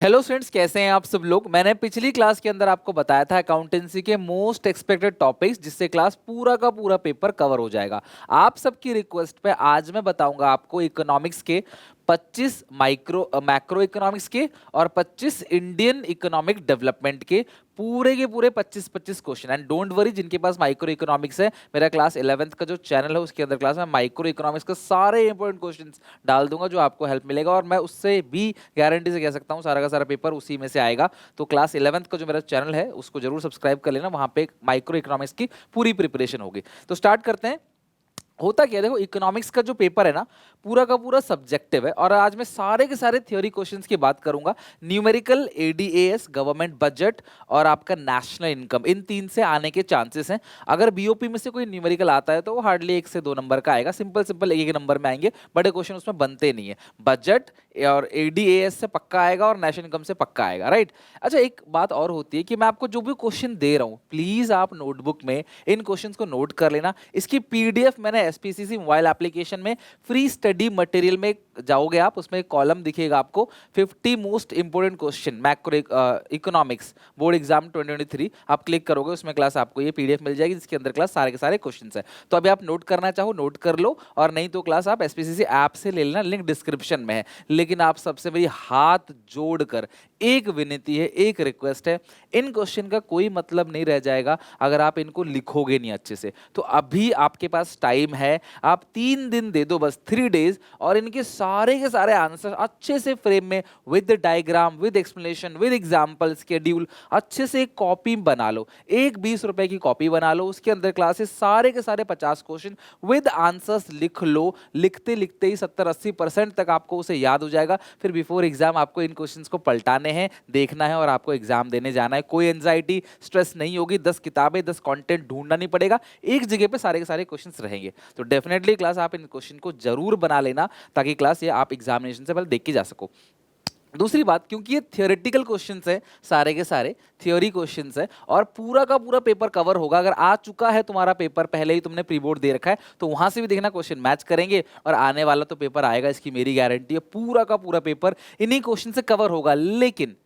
Hello students, कैसे हैं आप सब लोग। मैंने पिछली क्लास के अंदर आपको बताया था अकाउंटेंसी के मोस्ट एक्सपेक्टेड टॉपिक्स, जिससे क्लास पूरा का पूरा पेपर कवर हो जाएगा। आप सबकी रिक्वेस्ट पे आज मैं बताऊंगा आपको इकोनॉमिक्स के 25 मैक्रो इकोनॉमिक्स के और 25 इंडियन इकोनॉमिक डेवलपमेंट के पूरे 25-25 क्वेश्चन। एंड डोंट वरी, जिनके पास माइक्रो इकोनॉमिक्स है, मेरा क्लास 11th का जो चैनल है उसके अंदर क्लास में माइक्रो इकोनॉमिक्स के सारे इंपॉर्टेंट क्वेश्चंस डाल दूंगा, जो आपको हेल्प मिलेगा। और मैं उससे भी गारंटी से कह सकता हूँ सारा का सारा पेपर उसी में से आएगा। तो क्लास 11th का जो मेरा चैनल है उसको जरूर सब्सक्राइब कर लेना, वहां पे माइक्रो इकोनॉमिक्स की पूरी प्रिपरेशन होगी। तो स्टार्ट करते हैं। होता क्या है, देखो, इकोनॉमिक्स का जो पेपर है ना, पूरा का पूरा सब्जेक्टिव है। और आज मैं सारे के सारे थ्योरी क्वेश्चंस की बात करूंगा। न्यूमेरिकल, एडीएएस, गवर्नमेंट बजट और आपका नेशनल इनकम, इन तीन से आने के चांसेस हैं। अगर बीओपी में से कोई न्यूमेरिकल आता है तो वो हार्डली 1 से 2 नंबर का आएगा, सिंपल सिंपल एक एक नंबर में आएंगे, बड़े क्वेश्चन उसमें बनते नहीं है। बजट और एडीएएस से पक्का आएगा और नेशनल इनकम से पक्का आएगा, राइट। अच्छा, एक बात और होती है कि मैं आपको जो भी क्वेश्चन दे रहा हूँ, प्लीज आप नोटबुक में इन क्वेश्चंस को नोट कर लेना। इसकी पीडीएफ मैंने एसपीसीसी मोबाइल एप्लीकेशन में फ्री स्टडी मटेरियल में जाओगे आप, उसमें एक कॉलम दिखेगा आपको 50 most important question macro economics board exam 2023। आप क्लिक करोगे, उसमें क्लास आपको ये पीडीएफ मिल जाएगी, जिसके अंदर क्लास सारे के सारे क्वेश्चंस है। तो अभी आप नोट करना चाहो नोट कर लो, और नहीं तो क्लास आप एसपीसीसी ऐप से ले लेना, लिंक डिस्क्रिप्शन में है। लेकिन आप सबसे मेरी हाथ जोड़कर एक विनती है, एक रिक्वेस्ट है, इन क्वेश्चन का कोई मतलब नहीं रह जाएगा अगर आप इनको लिखोगे नहीं अच्छे से। तो अभी आपके पास टाइम है, आप 3 दिन दे दो, बस 3 days, और इनके सारे के सारे आंसर अच्छे से फ्रेम में with diagram, with explanation, with example, schedule, अच्छे से एक कॉपी बना लो। एक 20 रुपए की कॉपी बना लो, उसके अंदर क्लासेस सारे के सारे 50 क्वेश्चन विद आंसर्स लिख लो। लिखते लिखते ही 70-80% तक आपको उसे याद हो जाएगा। फिर बिफोर एग्जाम आपको इन क्वेश्चंस को पलटाने हैं, देखना है, और आपको एग्जाम देने जाना है। कोई एंजाइटी, स्ट्रेस नहीं होगी। 10 किताबें, 10 कंटेंट ढूंढना नहीं पड़ेगा, एक जगह पे सारे के सारे क्वेश्चंस रहेंगे। तो डेफिनेटली क्लास आप इन क्वेश्चन को जरूर बना लेना, ताकि क्लास ये आप एग्जामिनेशन से पहले देख के जा सको। दूसरी बात, क्योंकि ये थियोरेटिकल क्वेश्चंस है, सारे के सारे थ्योरी क्वेश्चंस है, और पूरा का पूरा पेपर कवर होगा। अगर आ चुका है तुम्हारा पेपर, पहले ही तुमने प्री बोर्ड दे रखा है, तो वहां से भी देखना क्वेश्चन मैच करेंगे, और आने वाला तो पेपर आएगा, इसकी मेरी गारंटी है। पूरा का पूरा पेपर इन्हीं क्वेश्चन से कवर होगा। लेकिन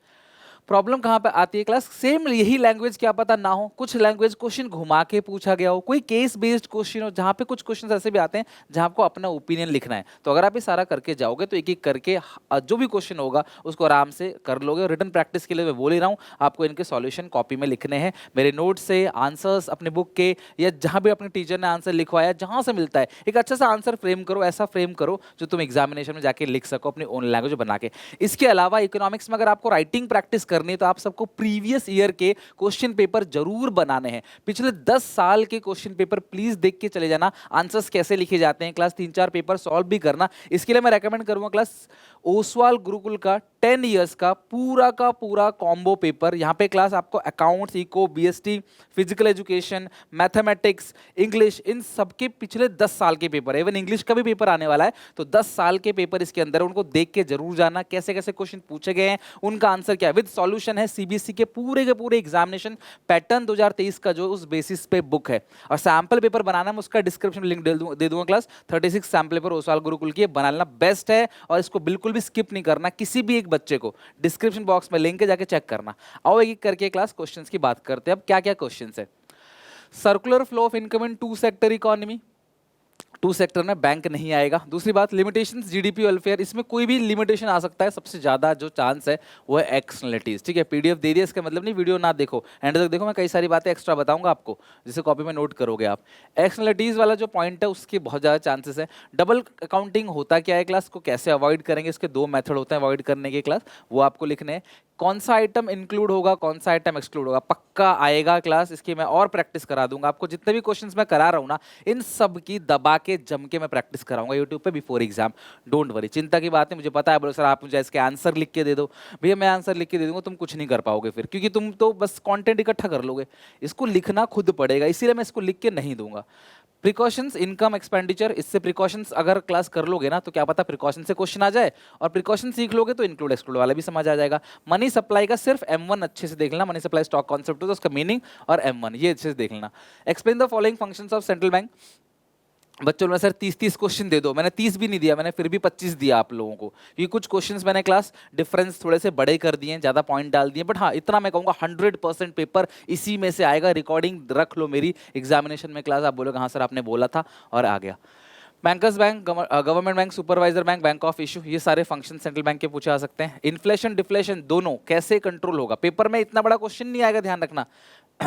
प्रॉब्लम कहां पे आती है क्लास, सेम यही लैंग्वेज क्या पता ना हो, कुछ लैंग्वेज क्वेश्चन घुमा के पूछा गया हो, कोई केस बेस्ड क्वेश्चन हो, जहां पे कुछ क्वेश्चन ऐसे भी आते हैं जहां आपको अपना ओपिनियन लिखना है। तो अगर आप ये सारा करके जाओगे तो एक एक करके जो भी क्वेश्चन होगा उसको आराम से कर लोगे। रिटन प्रैक्टिस के लिए मैं बोल ही रहा हूँ, आपको इनके सॉल्यूशन कॉपी में लिखने हैं, मेरे नोट से, आंसर्स अपने बुक के, या जहां भी अपने टीचर ने आंसर लिखवाया, जहां से मिलता है, एक अच्छा सा आंसर फ्रेम करो, ऐसा फ्रेम करो जो तुम एग्जामिनेशन में जाके लिख सको अपनी ओन लैंग्वेज बना के। इसके अलावा इकोनॉमिक्स में अगर आपको राइटिंग प्रैक्टिस करनी है, तो आप सबको प्रीवियस ईयर के क्वेश्चन पेपर जरूर बनाने हैं। पिछले 10 साल के क्वेश्चन पेपर प्लीज देख के चले जाना, आंसर्स कैसे लिखे जाते हैं, क्लास 3-4 पेपर सॉल्व भी करना। इसके लिए मैं रेकमेंड करूंगा क्लास ओसवाल गुरुकुल का 10 इयर्स का पूरा कॉम्बो पेपर। यहाँ पे क्लास आपको accounts, eco, BST, physical education, mathematics, English, इन सबके पिछले 10 साल के पेपर है। इवन इंग्लिश का भी पेपर आने वाला है, तो 10 साल के पेपर इसके अंदर, उनको देख के जरूर जाना, कैसे कैसे क्वेश्चन पूछे गए हैं, उनका आंसर क्या है, विद सॉल्यूशन है। सीबीएसई के पूरे एग्जामिनेशन पैटर्न 2023 का जो उस बेसिस पे बुक है, और सैंपल पेपर बनाना मैं उसका डिस्क्रिप्शन में लिंक दे दूंगा। Class 36 sample paper Oswal Gurukul की बनाना बेस्ट है, और इसको बिल्कुल भी स्किप नहीं करना, किसी भी एक बच्चे को डिस्क्रिप्शन बॉक्स में लिंक है, जाके चेक करना। आओ एक एक करके क्लास क्वेश्चंस की बात करते हैं। अब क्या क्या क्वेश्चंस है। Circular flow of income in 2 sector economy, 2 sector में बैंक नहीं आएगा। दूसरी बात, लिमिटेशंस जीडीपी वेलफेयर, इसमें कोई भी लिमिटेशन आ सकता है, सबसे ज्यादा जो चांस है वो है एक्सटर्नलिटीज। ठीक है, पीडीएफ दे दिया, इसका मतलब नहीं वीडियो ना देखो, एंड तक देखो, मैं कई सारी बातें एक्स्ट्रा बताऊंगा आपको, जिसे कॉपी में नोट करोगे आप। एक्सटर्नलिटीज वाला जो पॉइंट है उसके बहुत ज्यादा चांसेस है। डबल अकाउंटिंग होता क्या है क्लास, को कैसे अवॉइड करेंगे, इसके 2 मेथड होते हैं अवॉइड करने के क्लास, वो आपको लिखने हैं। कौन सा आइटम इंक्लूड होगा, कौन सा आइटम एक्सक्लूड होगा, पक्का आएगा क्लास, इसकी मैं और प्रैक्टिस करा दूंगा आपको। जितने भी क्वेश्चंस मैं करा रहा हूं ना, इन सब की दबा के जम के मैं प्रैक्टिस कराऊंगा यूट्यूब पे बिफोर एग्जाम। डोंट वरी, चिंता की बात है, मुझे पता है। बोलो सर आप मुझे इसके आंसर लिख के दे दो, भैया मैं आंसर लिख के दे दूंगा, तुम कुछ नहीं कर पाओगे फिर, क्योंकि तुम तो बस कंटेंट इकट्ठा कर लोगे, इसको लिखना खुद पड़ेगा, इसीलिए मैं इसको लिख के नहीं दूंगा। प्रिकॉशंस, इनकम, एक्सपेंडिचर, इससे प्रिकॉशंस अगर क्लास कर लोगे ना, तो क्या पता प्रिकॉशन से क्वेश्चन आ जाए, और प्रिकॉशन सीख लोगे तो इंक्लूड एक्सक्लूड वाला भी समझ आ जाएगा। मनी सप्लाई का सिर्फ M1 अच्छे से देख लेना, मनी सप्लाई स्टॉक कॉन्सेप्ट हो तो उसका मीनिंग, और M1 ये अच्छे से देख लेना। Explain the following functions of central bank, बच्चों ने सर 30-30 क्वेश्चन दे दो, मैंने 30 भी नहीं दिया, मैंने फिर भी 25 दिया आप लोगों को, क्योंकि कुछ क्वेश्चंस मैंने क्लास डिफरेंस थोड़े से बड़े कर दिए, ज़्यादा पॉइंट डाल दिए, बट हाँ इतना मैं कहूँगा 100% पेपर इसी में से आएगा। रिकॉर्डिंग रख लो मेरी एग्जामिनेशन में क्लास, आप बोलोगे हाँ सर आपने बोला था और आ गया। Bankers bank, government bank, supervisor bank, bank of issue, ये सारे फंक्शन सेंट्रल बैंक के पूछे आ सकते हैं। इन्फ्लेशन डिफ्लेशन दोनों कैसे कंट्रोल होगा, पेपर में इतना बड़ा क्वेश्चन नहीं आएगा, ध्यान रखना।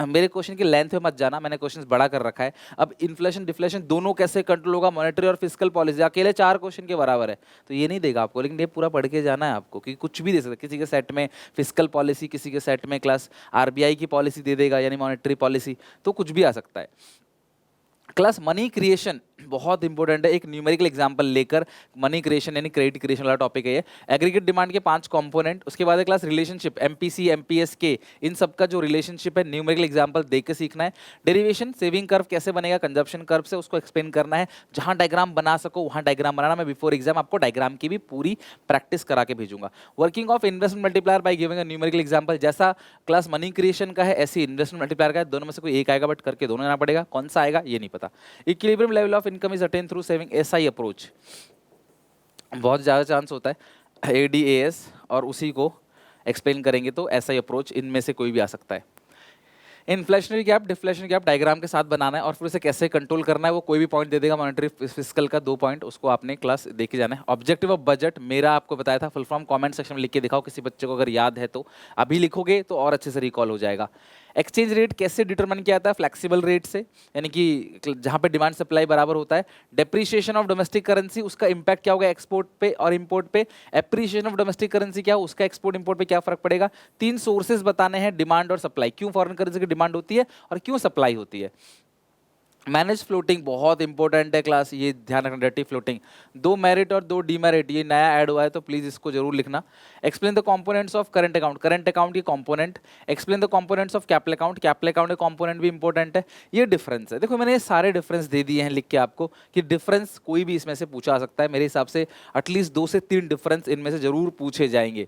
मेरे क्वेश्चन की लेंथ में मत जाना, मैंने क्वेश्चन बड़ा कर रखा है। अब इन्फ्लेशन डिफ्लेशन दोनों कैसे कंट्रोल होगा, मॉनेटरी और फिस्कल पॉलिसी, अकेले 4 क्वेश्चन के बराबर है, तो ये नहीं देगा आपको, लेकिन ये पूरा पढ़ के जाना है आपको, क्योंकि कुछ भी दे सकता है। किसी के सेट में फिस्कल पॉलिसी, किसी के सेट में क्लास आरबीआई की पॉलिसी दे देगा, यानी मॉनेटरी पॉलिसी, तो कुछ भी आ सकता है। क्लास मनी क्रिएशन बहुत इंपॉर्टेंट है, एक न्यूमेरिकल एग्जांपल लेकर मनी क्रिएशन यानी क्रेडिट क्रिएशन वाला टॉपिक है ये। एग्रीगेट डिमांड के 5 कंपोनेंट, उसके बाद है क्लास रिलेशनशिप, एमपीसी एमपीएस के, इन सब का जो रिलेशनशिप है न्यूमेरिकल एग्जांपल देख के सीखना है। डेरिवेशन, सेविंग कर्व कैसे बनेगा कंजप्शन कर्व से, उसको एक्सप्लेन करना है। जहां डायग्राम बना सको वहां डायग्राम बनाना, मैं बिफोर एग्जाम आपको डायग्राम की भी पूरी प्रैक्टिस करा के भेजूंगा। Working of investment multiplier by giving a numerical example, जैसा क्लास मनी क्रिएशन का है ऐसी इन्वेस्टमेंट मल्टीप्लायर का है, दोनों में से कोई एक आएगा, बट करके दोनों जाना पड़ेगा, कौन सा आएगा ये नहीं पता। Equilibrium level of income is attain through saving, SI approach, बहुत ज़्यादा चांस होता है एडीएएस, और उसी को एक्सप्लेन करेंगे तो एसआई अप्रोच इनमें से कोई भी आ सकता है। Inflationary gap, deflation gap diagram के साथ बनाना है, और फिर उसे कैसे कंट्रोल करना है, वो कोई भी पॉइंट दे देगा, मॉनेटरी फिस्कल का 2 पॉइंट, उसको आपने क्लास देखे जाना है। ऑब्जेक्टिव ऑफ बजट मेरा आपको बताया था, फुल फॉर्म कमेंट सेक्शन में लिख के दिखाओ, किसी बच्चे को अगर याद है तो, अभी लिखोगे तो और अच्छे से रिकॉल हो जाएगा। एक्सचेंज रेट कैसे डिटरमाइन किया जाता है, फ्लेक्सिबल रेट से, यानी कि जहां पे डिमांड सप्लाई बराबर होता है। डेप्रिसिएशन ऑफ डोमेस्टिक करेंसी, उसका इंपैक्ट क्या होगा एक्सपोर्ट पे और इंपोर्ट पे। एप्रिसिएशन ऑफ डोमेस्टिक करेंसी क्या, उसका एक्सपोर्ट इंपोर्ट पे क्या फर्क पड़ेगा। 3 सोर्सेज बताने हैं, डिमांड और सप्लाई, क्यों फॉरेन करेंसी की डिमांड होती है और क्यों सप्लाई होती है। मैनेज फ्लोटिंग बहुत इंपॉर्टेंट है क्लास, ये ध्यान रखना, डर्टी फ्लोटिंग, 2 मेरिट और 2 डीमेरिट, ये नया ऐड हुआ है तो प्लीज इसको जरूर लिखना। Explain the components of current account, current account की component. Explain the components of capital account, capital account के कंपोनेंट भी इंपॉर्टेंट है। ये डिफरेंस है, देखो मैंने ये सारे डिफरेंस दे दिए हैं लिख के आपको, कि डिफरेंस कोई भी इसमें से पूछा आ सकता है, मेरे हिसाब से एटलीस्ट 2 से 3 डिफरेंस इनमें से जरूर पूछे जाएंगे।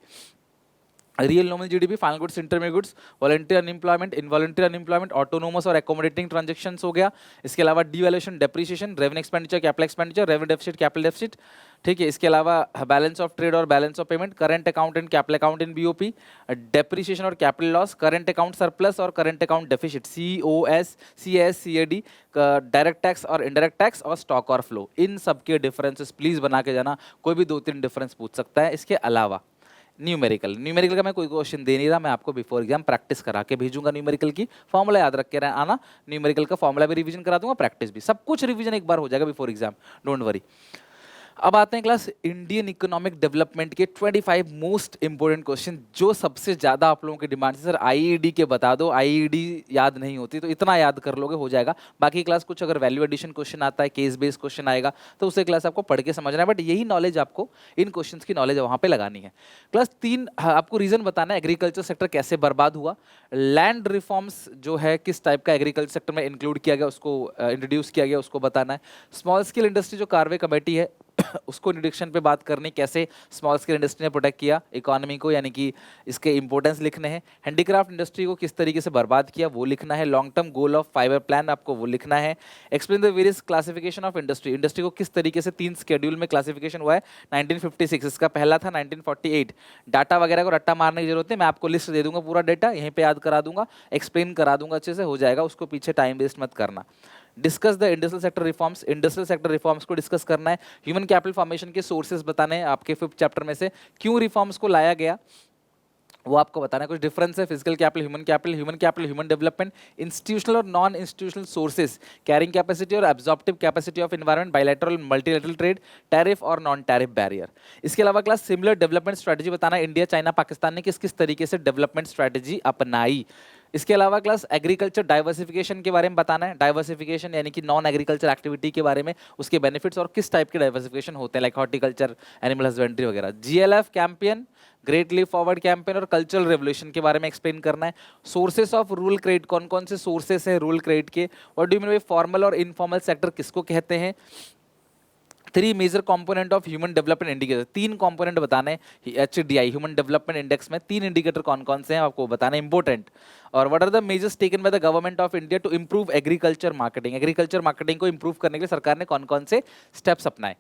Real nominal GDP, final goods, intermediate goods, voluntary unemployment, involuntary unemployment, autonomous और एकोमोडेटिंग ट्रांजैक्शंस हो गया। इसके अलावा devaluation, depreciation, revenue expenditure, capital expenditure, revenue deficit, capital deficit, ठीक है। इसके अलावा बैलेंस ऑफ ट्रेड और balance of payment, current account and capital account in BOP, depreciation और capital loss, current account surplus और current account deficit, COS, CS, CAD, direct tax और indirect tax, और stock और फ्लो, इन सब के differences please बना के जाना, कोई भी 2-3 डिफरेंस पूछ सकता है। इसके अलावा न्यूमेरिकल, न्यूमेरिकल का मैं कोई क्वेश्चन दे नहीं रहा, मैं आपको बिफोर एग्जाम प्रैक्टिस करा के भेजूंगा। न्यूमेरिकल की फॉर्मूला याद रख के आना, न्यूमेरिकल का फॉर्मूला भी रिवीजन करा दूंगा, प्रैक्टिस भी, सब कुछ रिवीजन एक बार हो जाएगा बिफोर एग्जाम, डोंट वरी। अब आते हैं क्लास इंडियन इकोनॉमिक डेवलपमेंट के 25 मोस्ट इंपोर्टेंट क्वेश्चन, जो सबसे ज्यादा आप लोगों की डिमांड है, सर आईईडी के बता दो, आईईडी याद नहीं होती, तो इतना याद कर लोगे हो जाएगा। बाकी क्लास कुछ अगर वैल्यू एडिशन क्वेश्चन आता है, केस बेस्ड क्वेश्चन आएगा, तो उसे क्लास आपको पढ़ के समझना है, बट यही नॉलेज आपको, इन क्वेश्चंस की नॉलेज वहां पे लगानी है। क्लास 3 आपको रीजन बताना है, एग्रीकल्चर सेक्टर कैसे बर्बाद हुआ, लैंड रिफॉर्म्स जो है किस टाइप का एग्रीकल्चर सेक्टर में इंक्लूड किया गया, उसको इंट्रोड्यूस किया गया, उसको बताना है। स्मॉल स्केल इंडस्ट्री जो कार्वे कमेटी है उसको इंट्रोडक्शन पे बात करनी, कैसे स्मॉल स्केल इंडस्ट्री ने प्रोटेक्ट किया इकोनॉमी को, यानी कि इसके इंपॉर्टेंस लिखने हैं। हैंडीक्राफ्ट इंडस्ट्री को किस तरीके से बर्बाद किया वो लिखना है। Long term goal of fibre plan आपको वो लिखना है। Explain the various classification of industry, industry को किस तरीके से 3 शेड्यूल में क्लासिफिकेशन हुआ है। 1956 इसका पहला था, 1948। डाटा वगैरह को रट्टा मारने की जरूरत है, मैं आपको लिस्ट दे दूंगा, पूरा डाटा यहीं पे याद करा दूंगा, एक्सप्लेन करा दूंगा, अच्छे से हो जाएगा, उसको पीछे टाइम वेस्ट मत करना। Discuss the industrial sector reforms, industrial sector reforms को डिस्कस करना है। ह्यूमन कैपिटल फॉर्मेशन के सोर्सेज बताने हैं आपके 5th चैप्टर में से, क्यों रिफॉर्म्स को लाया गया वो आपको बताना है। कुछ डिफरेंस है physical capital, human capital, human development, institutional और non institutional sources, carrying capacity और absorptive capacity of environment, bilateral multilateral trade, tariff और नॉन टैरिफ बैरियर। इसके अलावा क्लास सिमिलर डेवलपमेंट स्ट्रेटजी बताना है, इंडिया, चाइना, पाकिस्तान ने किस किस तरीके से डेवलपमेंट स्ट्रेटजी अपनाई। इसके अलावा क्लास एग्रीकल्चर डाइवर्सिफिकेशन के बारे में बताना है, डाइवर्सिफिकेशन यानी कि नॉन एग्रीकल्चर एक्टिविटी के बारे में, उसके बेनिफिट्स और किस टाइप के डाइवर्सिफिकेशन होते हैं, लाइक हॉर्टिकल्चर, एनिमल हस्बेंड्री वगैरह। GLF campaign, great leap forward campaign और कल्चरल रेवोल्यूशन के बारे में एक्सप्लेन करना है। सोर्सेस ऑफ रूरल क्रेडिट, कौन कौन से सोर्सेस हैं रूरल क्रेडिट के, what do you mean by formal और इनफॉर्मल सेक्टर किसको कहते हैं। 3 major component of human development indicator, 3 component बताने HDI ह्यूमन डेवलपमेंट इंडेक्स में 3 इंडिकेटर कौन कौन से हैं आपको बताना इंपॉर्टेंट। और what are the measures taken by the government of India to improve agriculture marketing, agriculture marketing को इंप्रूव करने के लिए सरकार ने कौन कौन से स्टेप्स अपनाए।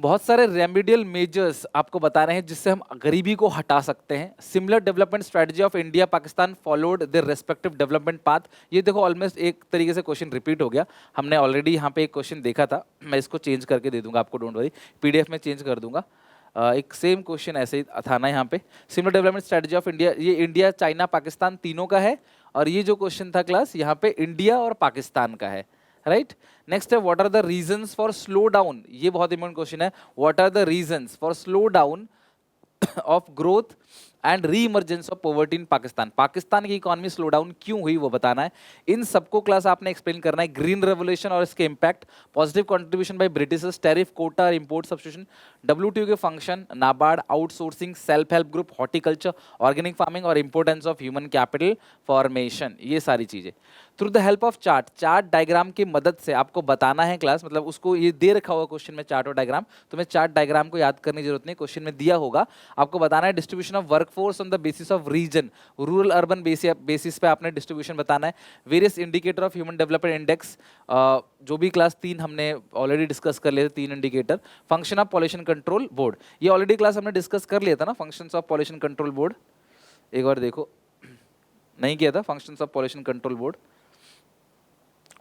बहुत सारे रेमेडियल मेजर्स आपको बता रहे हैं जिससे हम गरीबी को हटा सकते हैं। Similar development strategy of India Pakistan followed their respective development path. ये देखो ऑलमोस्ट एक तरीके से क्वेश्चन रिपीट हो गया, हमने ऑलरेडी यहाँ पे एक क्वेश्चन देखा था, मैं इसको चेंज करके दे दूंगा आपको, डोंट वरी, PDF में चेंज कर दूंगा। एक सेम क्वेश्चन ऐसे ही था ना यहाँ पे, similar development strategy of India, ये इंडिया चाइना पाकिस्तान तीनों का है, और ये जो क्वेश्चन था क्लास यहाँ पे इंडिया और पाकिस्तान का है, राइट। नेक्स्ट है what are the reasons for slow down, ये बहुत इंपॉर्टेंट क्वेश्चन है, what are the reasons for slow down of growth and re emergence of poverty in Pakistan, Pakistan की इकोनॉमी स्लो डाउन क्यों हुई वो बताना है। इन सबको क्लास आपने एक्सप्लेन करना है, ग्रीन रेवोल्यूशन और इसके impact, positive contribution by Britishers, tariff quota और इंपोर्ट सब्स्टिट्यूशन, WTO के function, NABARD, outsourcing, self help group, horticulture, organic farming और importance of human capital formation, ये सारी चीजें through the help of chart, chart diagram की मदद से आपको बताना है क्लास, मतलब उसको ये दे रखा होगा क्वेश्चन में चार्ट और डायग्राम, तो मैं चार्ट डायग्राम को याद करने की जरूरत नहीं, क्वेश्चन में दिया होगा, आपको बताना है distribution of workforce on the basis of region, rural urban basis पे आपने डिस्ट्रीब्यूशन बताना है, various indicator of human development index, जो भी क्लास 3 हमने ऑलरेडी डिस्कस कर लिए थे, 3 indicator, function of pollution control board, ये ऑलरेडी क्लास हमने डिस्कस कर लिया था ना, functions of pollution control board, एक बार देखो, नहीं किया था functions of pollution control board,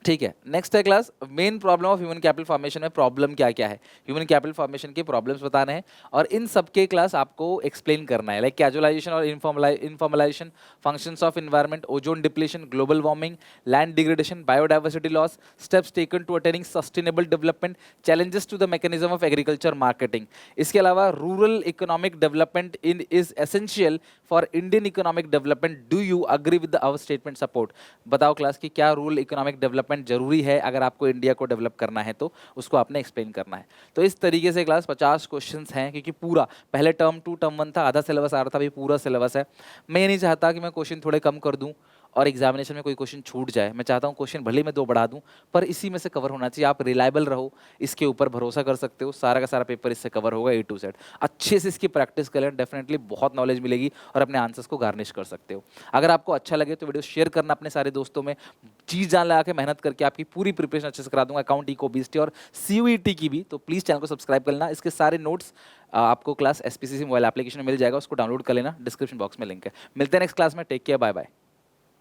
ठीक है। नेक्स्ट है class main problem of human capital formation में, प्रॉब्लम क्या क्या है, ह्यूमन कैपिटल फॉर्मेशन के प्रॉब्लम्स बताने हैं, और इन सब के क्लास आपको एक्सप्लेन करना है, लाइक कैजुअलाइजेशन और informalization, functions of environment, ozone depletion, global warming, land degradation, biodiversity loss, steps taken to attaining sustainable development, challenges to the mechanism of agriculture marketing. इसके अलावा rural economic development is essential for Indian economic development, do you agree with our statement support, बताओ class की क्या rural economic development जरूरी है अगर आपको India को डेवलप करना है, तो उसको आपने एक्सप्लेन करना है। तो इस तरीके से क्लास 50 क्वेश्चंस हैं, क्योंकि पूरा पहले टर्म 2 टर्म 1 था, आधा सिलेबस आ रहा था, अभी पूरा सिलेबस है। मैं ये नहीं चाहता कि मैं क्वेश्चन थोड़े कम कर दूं और एग्जामिनेशन में कोई क्वेश्चन छूट जाए, मैं चाहता हूँ क्वेश्चन भले मैं 2 बढ़ा दूं पर इसी में से कवर होना चाहिए, आप रिलायबल रहो, इसके ऊपर भरोसा कर सकते हो, सारा का सारा पेपर इससे कवर होगा A to Z, अच्छे से इसकी प्रैक्टिस करें, डेफिनेटली बहुत नॉलेज मिलेगी और अपने आंसर्स को गार्निश कर सकते हो। अगर आपको अच्छा लगे तो वीडियो शेयर करना अपने सारे दोस्तों में, चीज़ जान लगा के मेहनत करके आपकी पूरी प्रिपरेशन अच्छे से करा दूंगा, अकाउंट, इको, BST और CUET की भी, तो प्लीज़ चैनल को सब्सक्राइब कर लेना। इसके सारे नोट्स आपको क्लास SPCC मोबाइल एप्लीकेशन में मिल जाएगा, उसको डाउनलोड कर लेना, डिस्क्रिप्शन बॉक्स में लिंक है। मिलते हैं नेक्स्ट क्लास में, टेक केयर, बाय बाय।